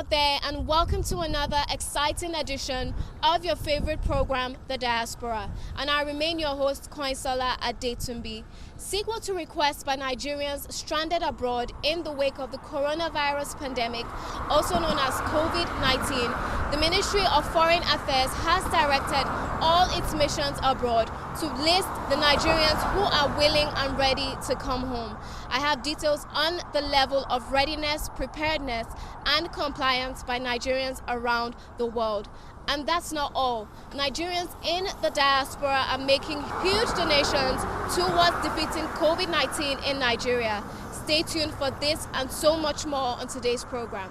out there, and welcome to another exciting edition of your favorite program, The Diaspora. And I remain your host, Koinsola Adetumbi. Sequel to requests by Nigerians stranded abroad in the wake of the coronavirus pandemic, also known as COVID-19, the Ministry of Foreign Affairs has directed all its missions abroad to list the Nigerians who are willing and ready to come home. I have details on the level of readiness, preparedness, and compliance by Nigerians around the world. And that's not all. Nigerians in the diaspora are making huge donations towards defeating COVID-19 in Nigeria. Stay tuned for this and so much more on today's program.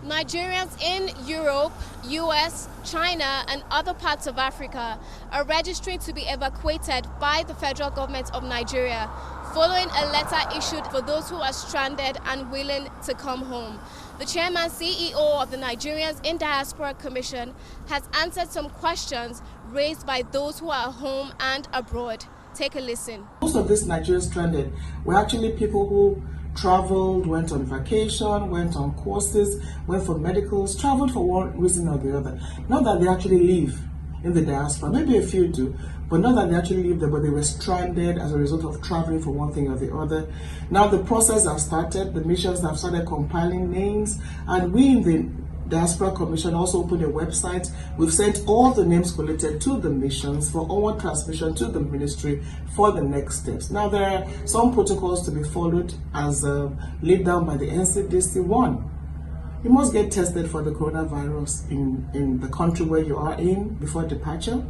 Nigerians in Europe, US, China, and other parts of Africa are registering to be evacuated by the federal government of Nigeria, following a letter issued for those who are stranded and willing to come home. The chairman CEO of the Nigerians in Diaspora Commission has answered some questions raised by those who are home and abroad. Take a listen. Most of these Nigerians stranded were actually people who traveled, went on vacation, went on courses, went for medicals, traveled for one reason or the other. Not that they actually live in the diaspora, maybe a few do, but not that they actually live there, but they were stranded as a result of traveling for one thing or the other. Now the process has started, the missions have started compiling names, and we in the Diaspora Commission also opened a website. We've sent all the names collected to the missions for onward transmission to the ministry for the next steps. Now there are some protocols to be followed as laid down by the NCDC. One, you must get tested for the coronavirus in the country where you are in before departure.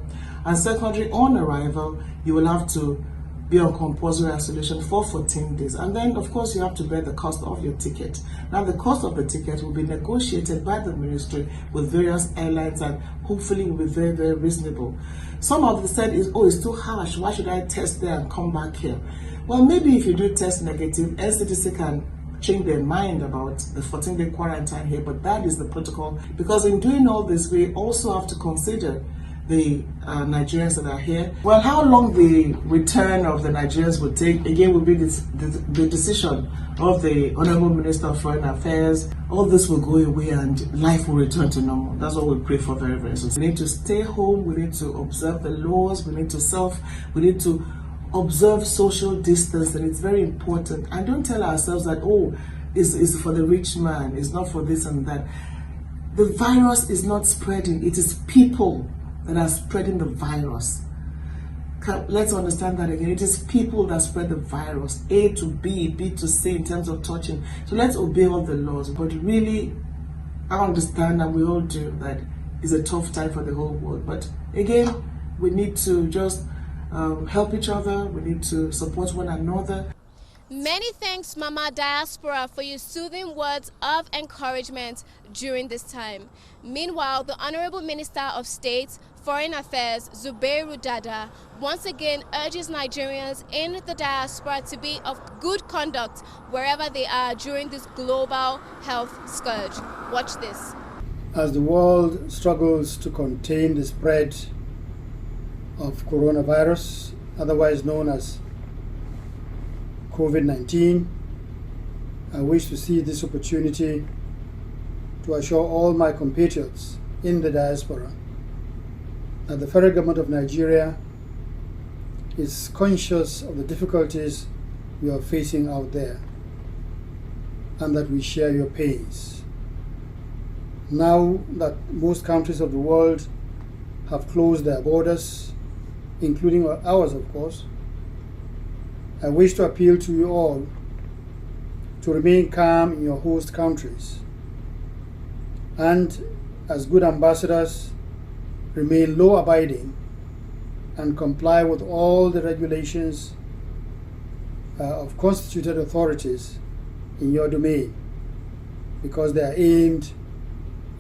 And secondly, on arrival, you will have to be on compulsory isolation for 14 days. And then, of course, you have to bear the cost of your ticket. Now, the cost of the ticket will be negotiated by the ministry with various airlines and hopefully will be very, very reasonable. Some of them said, it's too harsh. Why should I test there and come back here? Well, maybe if you do test negative, NCDC can change their mind about the 14-day quarantine here, but that is the protocol. Because in doing all this, we also have to consider the Nigerians that are here. Well, how long the return of the Nigerians will take, again, will be the decision of the Honorable Minister of Foreign Affairs. All this will go away and life will return to normal. That's what we pray for very, very soon. We need to stay home, we need to observe the laws, we need to observe social distance, and it's very important. And don't tell ourselves that, it's for the rich man, it's not for this and that. The virus is not spreading, it is people that are spreading the virus. Let's understand that again. It is people that spread the virus, A to B, B to C in terms of touching. So let's obey all the laws. But really, I understand, and we all do, that it's a tough time for the whole world. But again, we need to just help each other. We need to support one another. Many thanks, Mama Diaspora, for your soothing words of encouragement during this time. Meanwhile, the Honorable Minister of State, Foreign Affairs, Zubairu Dada, once again urges Nigerians in the diaspora to be of good conduct wherever they are during this global health scourge. Watch this. As the world struggles to contain the spread of coronavirus, otherwise known as COVID-19, I wish to see this opportunity to assure all my compatriots in the diaspora that the federal government of Nigeria is conscious of the difficulties we are facing out there and that we share your pains. Now that most countries of the world have closed their borders, including ours, of course, I wish to appeal to you all to remain calm in your host countries and, as good ambassadors, remain law-abiding and comply with all the regulations of constituted authorities in your domain, because they are aimed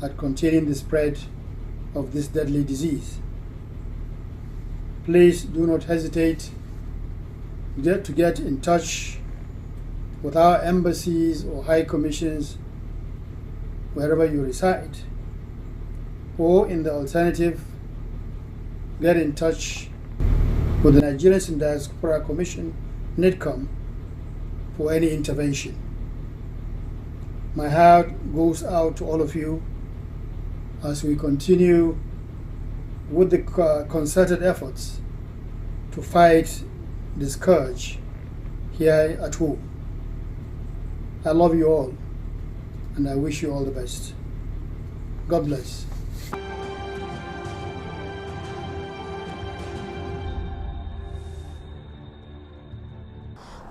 at containing the spread of this deadly disease. Please do not hesitate to get in touch with our embassies or high commissions wherever you reside, or in the alternative, get in touch with the Nigerians in Diaspora Commission, Nidcom, for any intervention. My heart goes out to all of you as we continue with the concerted efforts to fight the scourge here at home. I love you all, and I wish you all the best. God bless.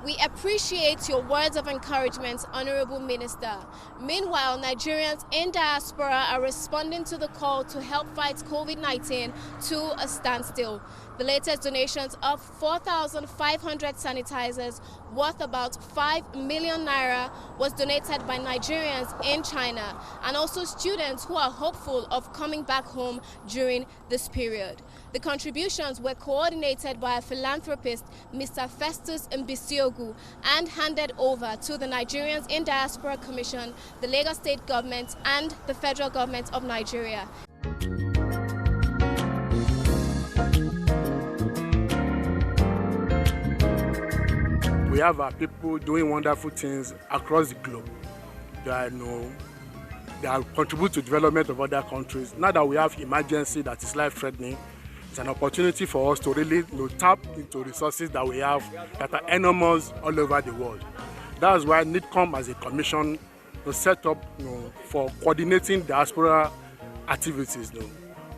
We appreciate your words of encouragement, Honorable Minister. Meanwhile, Nigerians in diaspora are responding to the call to help fight COVID-19 to a standstill. The latest donations of 4,500 sanitizers worth about 5 million naira was donated by Nigerians in China and also students who are hopeful of coming back home during this period. The contributions were coordinated by a philanthropist, Mr. Festus Mbisiogu, and handed over to the Nigerians in Diaspora Commission, the Lagos State Government, and the Federal Government of Nigeria. We have our people doing wonderful things across the globe. They contribute to development of other countries. Now that we have emergency that is life-threatening, it's an opportunity for us to really tap into resources that we have that are enormous all over the world. That's why Nidcom as a commission was set up for coordinating diaspora activities.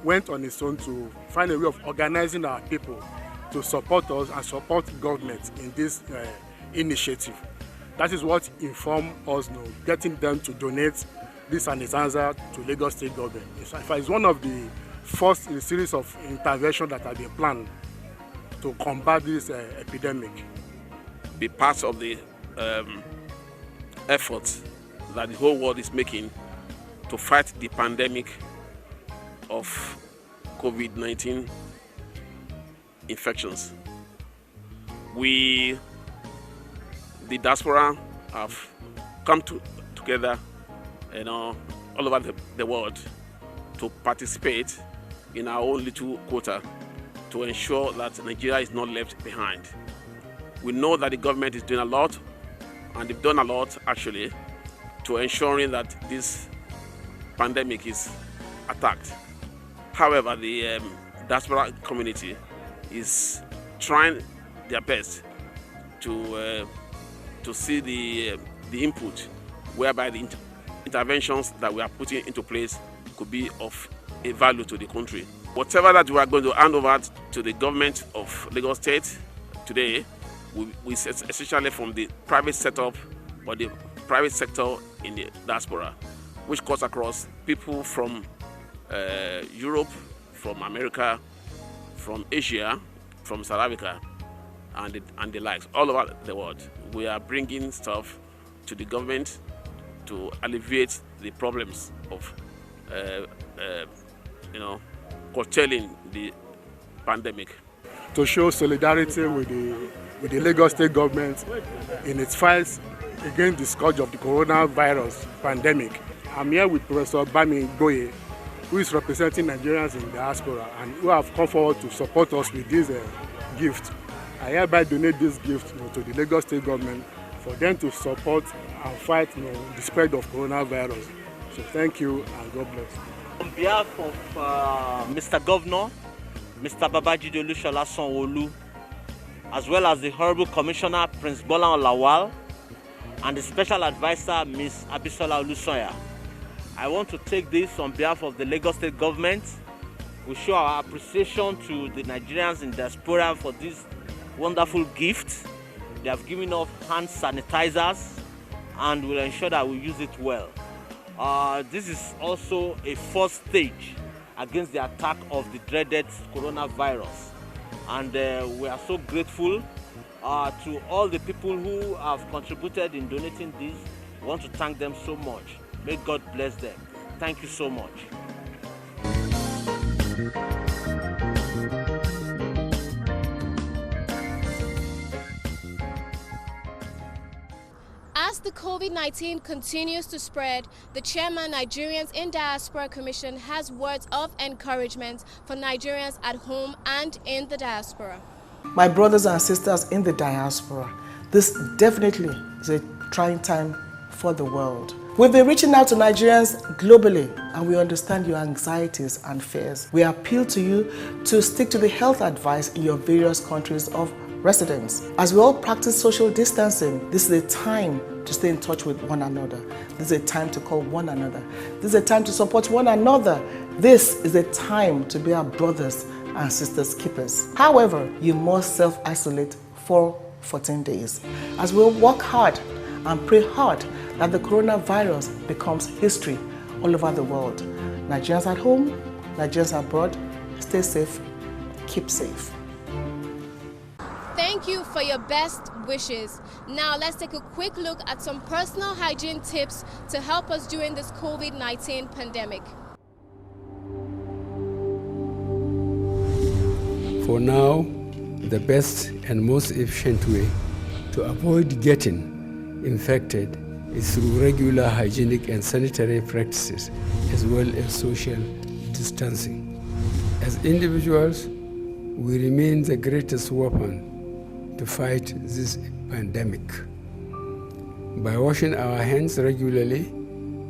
Went on its own to find a way of organizing our people to support us and support government in this initiative. That is what informed us getting them to donate this sanitizer to Lagos State Government. In fact, it's one of the first in a series of interventions that have been planned to combat this epidemic. Be part of the efforts that the whole world is making to fight the pandemic of COVID-19 infections. We, the diaspora, have come together, all over the world to participate in our own little quota to ensure that Nigeria is not left behind. We know that the government is doing a lot, and they've done a lot actually, to ensuring that this pandemic is attacked. However, the diaspora community is trying their best to see the input whereby the interventions that we are putting into place could be of a value to the country. Whatever that we are going to hand over to the government of Lagos State today, we essentially from the private setup or the private sector in the diaspora, which cuts across people from Europe, from America, from Asia, from South Africa, and the likes, all over the world. We are bringing stuff to the government to alleviate the problems of curtailing the pandemic. To show solidarity with the Lagos State government in its fight against the scourge of the coronavirus pandemic. I'm here with Professor Bami Goye, who is representing Nigerians in diaspora and who have come forward to support us with this gift. I hereby donate this gift to the Lagos State government for them to support and fight the spread of coronavirus. So thank you and God bless. On behalf of Mr. Governor, Mr. Babajide Olushola Sanwo-Olu, as well as the Honorable Commissioner Prince Bola Lawal and the Special Advisor Ms. Abisola Olusoya, I want to take this on behalf of the Lagos State Government. We show our appreciation to the Nigerians in diaspora for this wonderful gift. They have given us hand sanitizers and will ensure that we use it well. This is also a first stage against the attack of the dreaded coronavirus. And we are so grateful to all the people who have contributed in donating this. We want to thank them so much. May God bless them. Thank you so much. As the COVID-19 continues to spread, the chairman Nigerians in Diaspora Commission has words of encouragement for Nigerians at home and in the diaspora. My brothers and sisters in the diaspora, this definitely is a trying time for the world. We've been reaching out to Nigerians globally, and we understand your anxieties and fears. We appeal to you to stick to the health advice in your various countries of residence. As we all practice social distancing, this is a time to stay in touch with one another. This is a time to call one another. This is a time to support one another. This is a time to be our brothers and sisters keepers. However, you must self-isolate for 14 days. As we work hard and pray hard that the coronavirus becomes history all over the world. Nigerians at home, Nigerians abroad, stay safe, keep safe. Thank you for your best wishes. Now let's take a quick look at some personal hygiene tips to help us during this COVID-19 pandemic. For now, the best and most efficient way to avoid getting infected is through regular hygienic and sanitary practices, as well as social distancing. As individuals, we remain the greatest weapon to fight this pandemic. By washing our hands regularly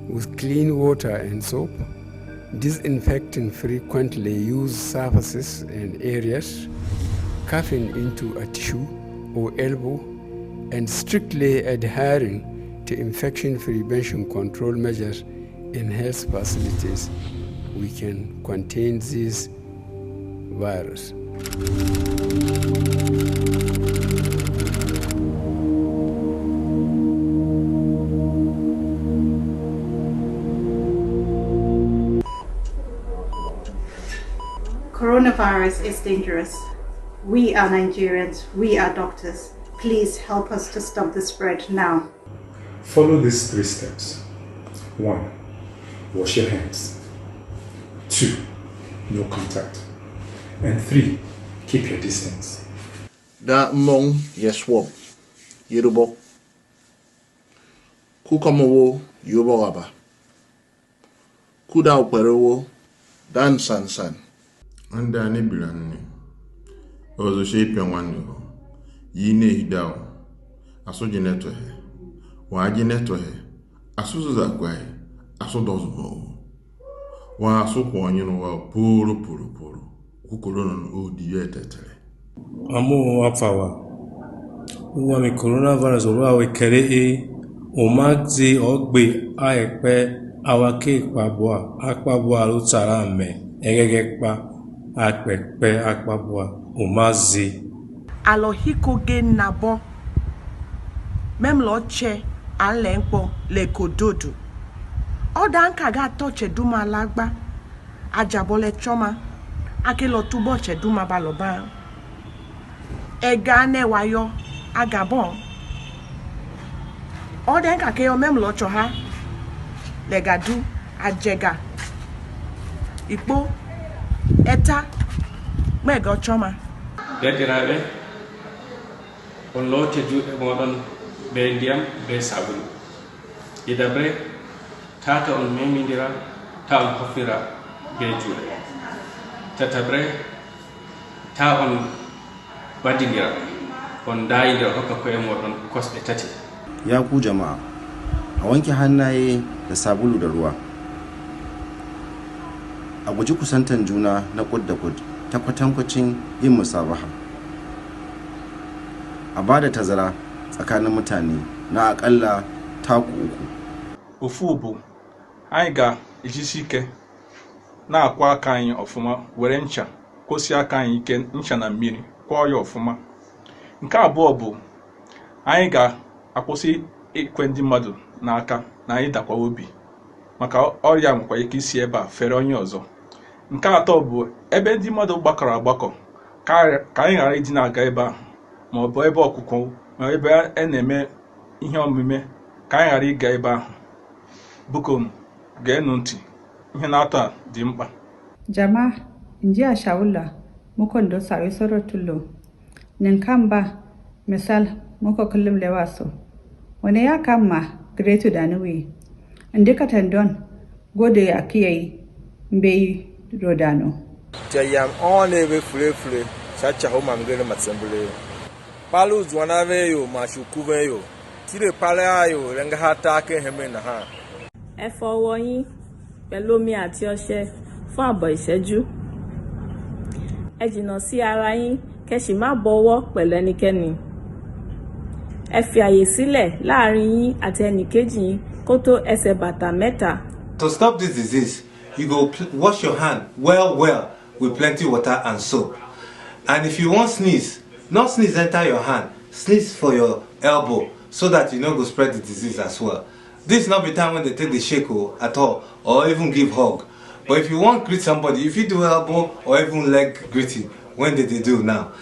with clean water and soap, disinfecting frequently used surfaces and areas, coughing into a tissue or elbow, and strictly adhering to infection prevention control measures in health facilities, we can contain this virus. Coronavirus is dangerous. We are Nigerians, we are doctors. Please help us to stop the spread now. Follow these 3 steps. 1. Wash your hands. 2. No contact. And 3. Keep your distance. Da mong yeswo yerubo kukomowo yobo waba kuda ukwerewo dan san anda ne bilanni ozo shepe wanyo yine hidao asoje neto he waje neto he asuzu za kwai asodozo wa asokwo onye no wa poro kukoro no odi yetetere amu afawa uwa mi coronavirus oro awe kere omagzi ogbe aepe awake akpabua lo tsara me egegepa akpepe akpabua omazi alohiko ge nabo mem lo che alenpo le kododo oda nka ga toche duma lagba ajabole choma akelo tubo che duma baloba ega ne wayo agabon oda nka ke o mem lo cho ha legadu ajega ipo eta mega choma dekirabe on lote juuɓe moɗon be ndiyam be sabulu yidabre tata on memidira ta on hoffira be juuɗe tatabre ta on waddidira on dayidira hokka koye moɗon kosɗe tati. Ya ku jama'a, a wanke hannaye da sabulu da ruwa, a guji kusantan juna na kud da kud ta kwatankwacin yin musabaha, a ba da tazara tsakanin mutane na akalla taku 3. Ofu bụ anyị ga-ejisi ike na-akwa aka anyị ọfụma were ncha kwụsị aka anyị ike ncha na mmiri kwọọ ya ọfụma. Nke abụọ bụ anyị ga-akwụsị ikwe ndị mmadụ n'aka na anyị dakwa obi maka ọrịa nwekwa ike isi ebe a fere onye ọzọ. Nke atọ bụ ebe ndị mmadụ gbakọrọ agbakọ ka anyị ghara ịdị na-aga ebe ahụ ma ọ bụ ebe ọkụkọ ma ebe a na-eme ihe omume ka anyị ghara ịga ebe ahụ. Buko geenụ ntị, ihe na-atọ a dị mkpa. Jama'a, inji a shawula mukon do sawi soro tullo ninkamba misal muko kullum lewaso wani ya kama gretu da nuwi indika tendon gode ya kiyai mbei rodano jayam on ebe fule chacha ho mamgere matsembele palu zwanave yo mashukuve yo tire pale yo renga hata ke heme na ha ẹ fọwọ́ yín pẹ̀lú omi àti ọṣẹ fún àbọ̀ ìṣẹ́jú. Ẹ jìnnà sí ara yín kẹ́ sì má bọwọ́ pẹ̀lú ẹnikẹ́ni. Ẹ fi àyè sílẹ̀ láàrin yín àti ẹnìkejì yín kó tó ẹsẹ̀ bàtà mẹ́ta. To stop this disease, you go wash your hand well with plenty water and soap. And if you want sneeze, not sneeze enter your hand, sneeze for your elbow so that you no go spread the disease as well. This not be time when they take the shake at all or even give hug. But if you want greet somebody, if you do elbow or even leg greeting, when they do now.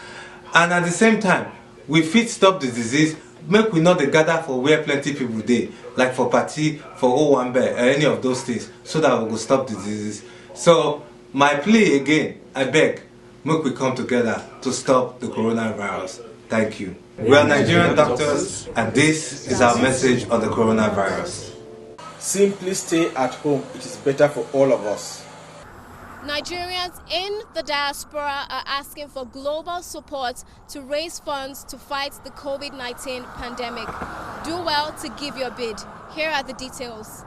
And at the same time, we fit stop the disease, make we not dey gather for where plenty people dey, like for party, for Owambe, or any of those things, so that we go stop the disease. So my plea again, I beg, make we come together to stop the coronavirus. Thank you. We are Nigerian doctors, and this is our message on the coronavirus. Simply stay at home. It is better for all of us. Nigerians in the diaspora are asking for global support to raise funds to fight the COVID-19 pandemic. Do well to give your bid. Here are the details.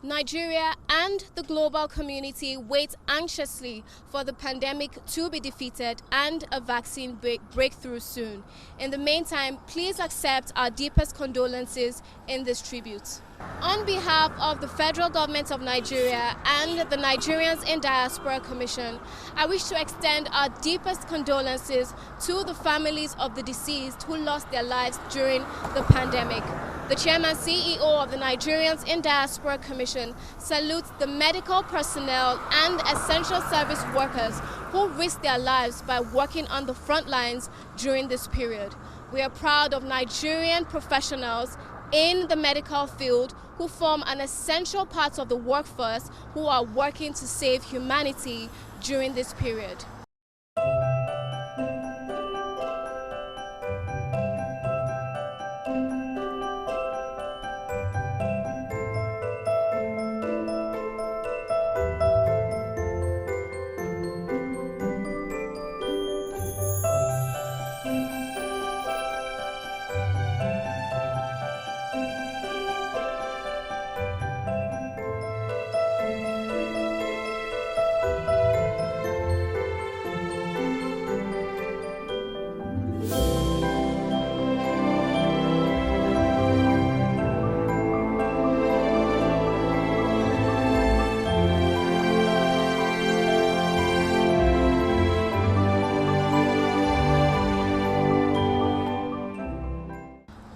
Nigeria and the global community wait anxiously for the pandemic to be defeated and a vaccine breakthrough soon. In the meantime, please accept our deepest condolences in this tribute. On behalf of the Federal Government of Nigeria and the Nigerians in Diaspora Commission, I wish to extend our deepest condolences to the families of the deceased who lost their lives during the pandemic. The Chairman CEO of the Nigerians in Diaspora Commission salutes the medical personnel and essential service workers who risked their lives by working on the front lines during this period. We are proud of Nigerian professionals in the medical field who form an essential part of the workforce who are working to save humanity during this period.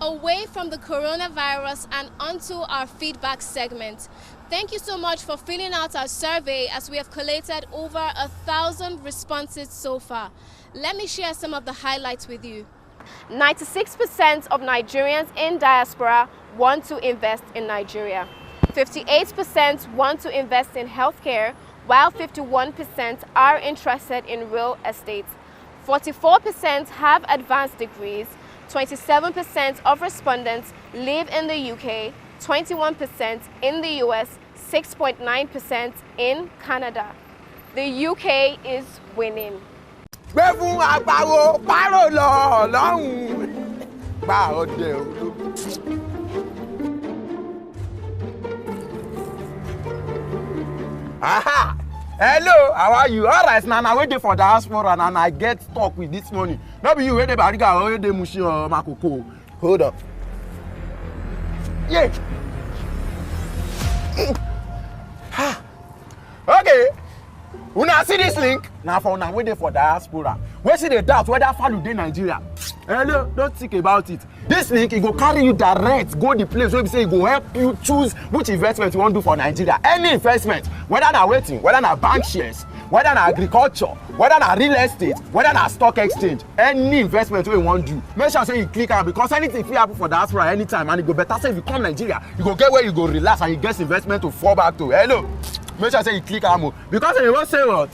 Away from the coronavirus and onto our feedback segment. Thank you so much for filling out our survey as we have collated over 1,000 responses so far. Let me share some of the highlights with you. 96% of Nigerians in diaspora want to invest in Nigeria. 58% want to invest in healthcare, while 51% are interested in real estate. 44% have advanced degrees. 27% of respondents live in the UK, 21% in the US, 6.9% in Canada. The UK is winning. gbé fún àpàwọ̀ párò lọ lọ́hùn-ún gbà ọdẹ olóbi. Aha! Hello, how are you? All right, now I wait for diaspora and I get talk with this morning. No be you wey dey Bariga or wey dey Mushin or Makoko. Hold up. Yeah. Okay. Una see this link? Now for una waiting for diaspora. We see the doubt whether Falu dey Nigeria. Hello, don't think about it. This link, it go carry you direct, go the place where we say it go help you choose which investment you want to do for Nigeria. Any investment, whether na waiting, whether na bank shares, whether na agriculture, whether na real estate, whether na stock exchange, any investment wey you wan do, make sure say you click am because anything fit happen for diaspora anytime and e go better say if you come Nigeria, you go get where you go relax and you get investment to fall back to. Hello, make sure say you click am because if you wan say what?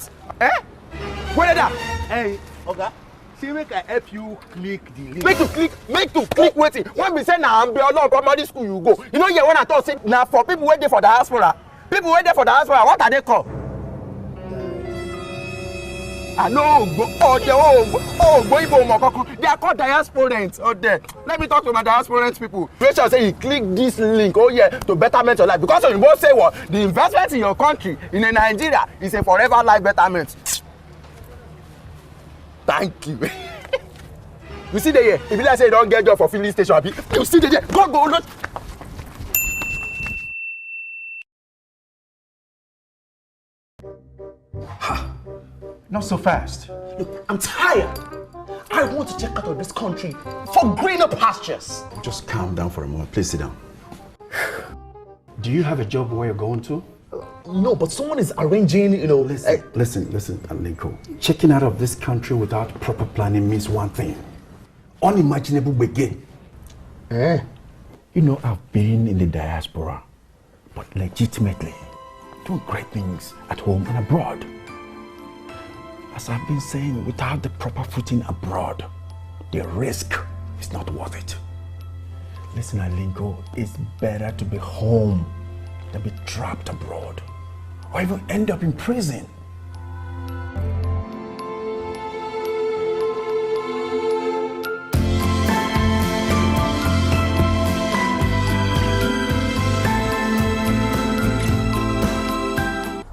Wait there. Hey, Oga. See, make I help you click the link. Make you click waiting. When we say na Ambeolo primary school you go, you know here when I talk say na for people wey dey for diaspora. People wey dey for diaspora, what are they called? I know they are called diasporans. Oh, there. Let me talk to my diasporans people. Make sure say you click this link. Oh yeah, to betterment your life. Because you both say what the investment in your country in Nigeria is a forever life betterment. Thank you. You see the here. If you like say you don't get job for filling station, you see the here. Go. Look. Not so fast. Look, I'm tired. I want to check out of this country for greener pastures. Just calm down for a moment. Please sit down. Do you have a job where you're going to? No, but someone is arranging, you know. Listen, Alinko. Checking out of this country without proper planning means one thing. Unimaginable begin. You know, I've been in the diaspora, but legitimately doing great things at home and abroad. As I've been saying, without the proper footing abroad, the risk is not worth it. Listen, Alinko, it's better to be home than be trapped abroad, or even end up in prison.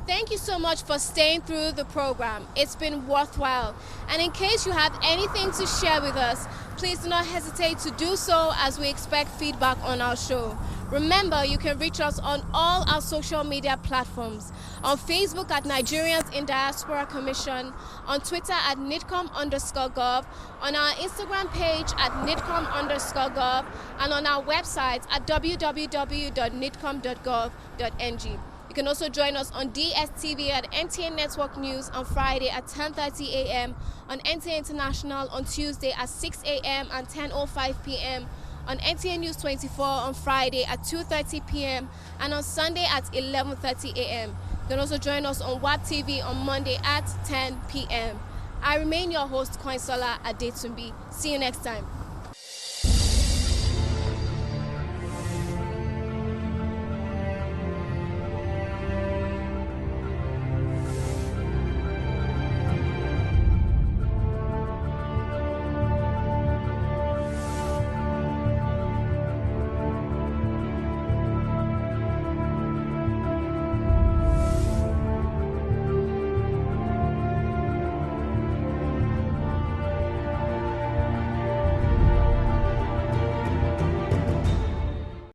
Thank you so much for staying through the program. It's been worthwhile. And in case you have anything to share with us, please do not hesitate to do so as we expect feedback on our show. Remember, you can reach us on all our social media platforms. On Facebook at Nigerians in Diaspora Commission, on Twitter at Nidcom_gov, on our Instagram page at Nidcom_gov, and on our website at www.nidcom.gov.ng. You can also join us on DSTV at NTA Network News on Friday at 10:30 a.m., on NTA International on Tuesday at 6 a.m. and 10:05 p.m., on NTA News 24 on Friday at 2:30 p.m. and on Sunday at 11:30 a.m. You can also join us on WAP TV on Monday at 10 p.m. I remain your host, Koinsola Adetumbi. See you next time.